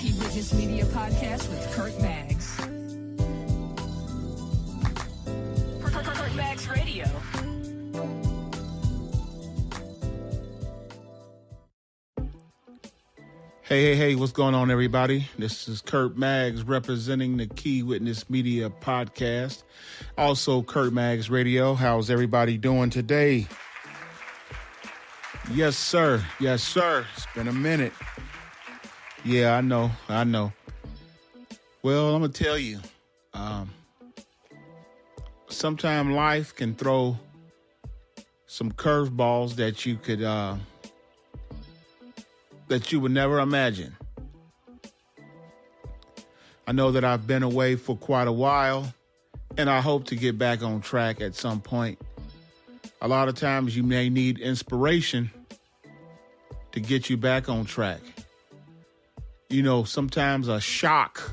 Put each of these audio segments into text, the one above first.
Key Witness Media Podcast with Kurt Maggs. Kurt Maggs Radio. Hey, what's going on, everybody? This is Kurt Maggs representing the Key Witness Media Podcast. Also, Kurt Maggs Radio. How's everybody doing today? Yes, sir. It's been a minute. Yeah, I know. Well, I'm going to tell you, sometimes life can throw some curveballs that you could, that you would never imagine. I know that I've been away for quite a while, and I hope to get back on track at some point. A lot of times you may need inspiration to get you back on track. You know, sometimes a shock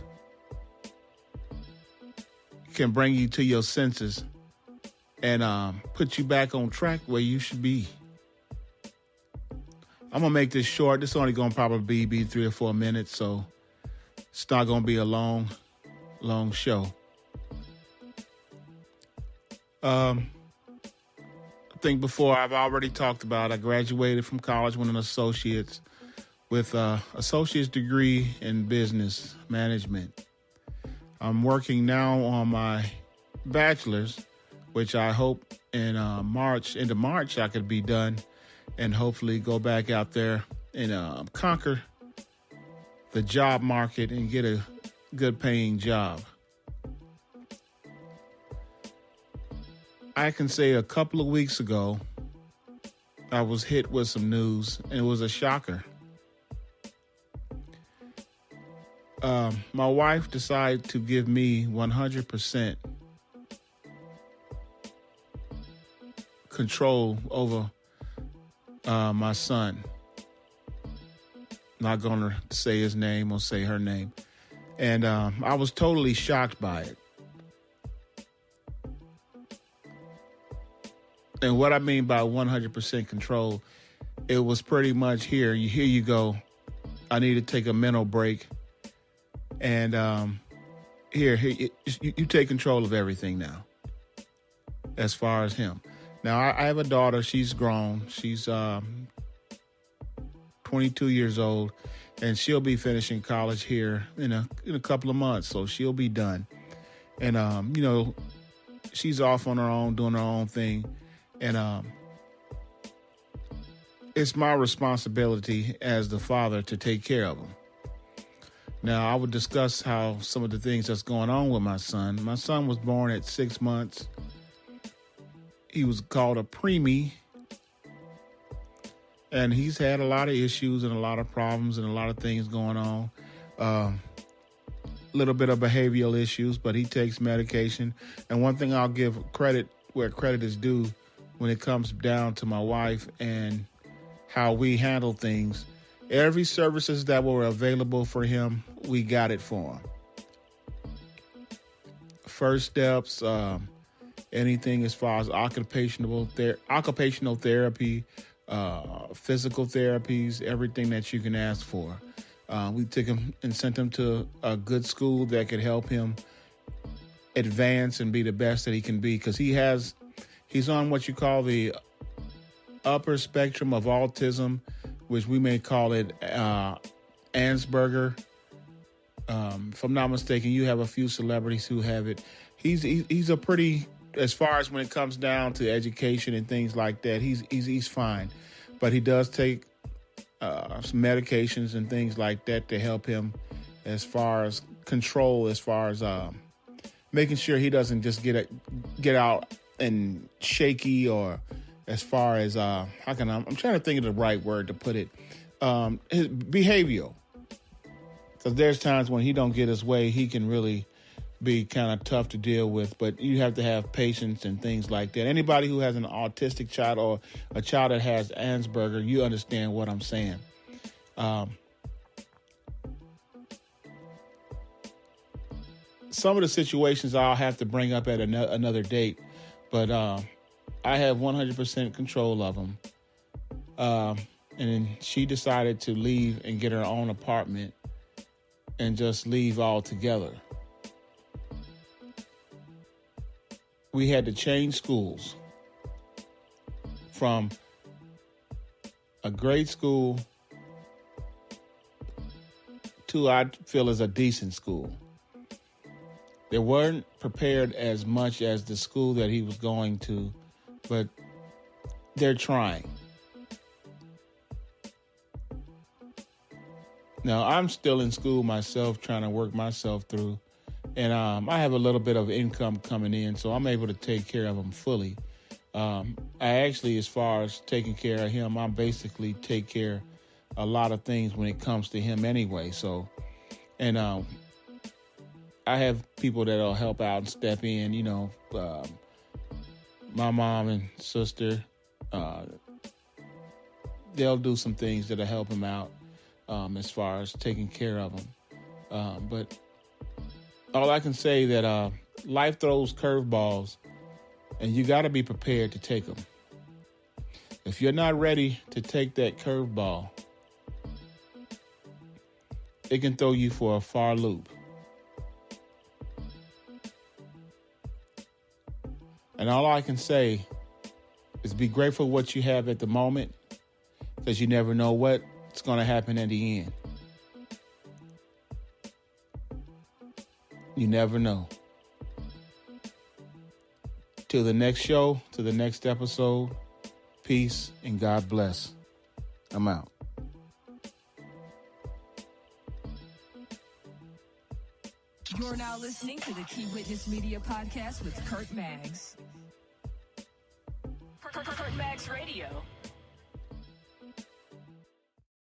can bring you to your senses and put you back on track where you should be. I'm going to make this short. This is only going to probably be 3 or 4 minutes, so it's not going to be a long show. I think before I've already talked about I graduated from college with an associate's with an associate's degree in business management. I'm working now on my bachelor's, which I hope in into March I could be done and hopefully go back out there and conquer the job market and get a good paying job. I can say a couple of weeks ago, I was hit with some news, and it was a shocker. My wife decided to give me 100% control over my son. Not going to say his name or say her name. And I was totally shocked by it. And what I mean by 100% control, it was pretty much here you go. I need to take a mental break. And here you take control of everything now as far as him. Now, I have a daughter. She's grown. She's 22 years old, and she'll be finishing college here in a couple of months, so she'll be done. And, she's off on her own, doing her own thing. And it's my responsibility as the father to take care of them. Now, I would discuss how some of the things that's going on with my son. My son was born at 6 months. He was called a preemie. And he's had a lot of issues and a lot of problems and a lot of things going on. A little bit of behavioral issues, but he takes medication. And one thing I'll give credit where credit is due when it comes down to my wife and how we handle things. Every services that were available for him, we got it for him. First steps, anything as far as occupational therapy, physical therapies, everything that you can ask for. We took him and sent him to a good school that could help him advance and be the best that he can be, because he's on what you call the upper spectrum of autism, which we may call it Asperger. If I'm not mistaken, you have a few celebrities who have it. He's a pretty, as far as when it comes down to education and things like that, he's fine. But he does take some medications and things like that to help him as far as control, as far as making sure he doesn't just get out and shaky, or as far as I'm trying to think of the right word to put it, his behavioral. Because there's times when he don't get his way, he can really be kind of tough to deal with, but you have to have patience and things like that. Anybody who has an autistic child or a child that has Asperger, you understand what I'm saying. Some of the situations I'll have to bring up at another date, but I have 100% control of them. And then she decided to leave and get her own apartment and just leave altogether. We had to change schools from a grade school to, I feel, is a decent school. They weren't prepared as much as the school that he was going to, but they're trying. Now, I'm still in school myself, trying to work myself through, and I have a little bit of income coming in, so I'm able to take care of him fully. I actually, as far as taking care of him, I basically take care of a lot of things when it comes to him anyway. So, and I have people that'll help out and step in, you know, my mom and sister, they'll do some things that'll help him out as far as taking care of him. But all I can say that life throws curveballs, and you got to be prepared to take them. If you're not ready to take that curveball, it can throw you for a far loop. And all I can say is be grateful for what you have at the moment, because you never know what's going to happen at the end. You never know. Till the next show, to the next episode, peace and God bless. I'm out. You're now listening to the Key Witness Media Podcast with Kurt Maggs. Kurt Maggs Radio.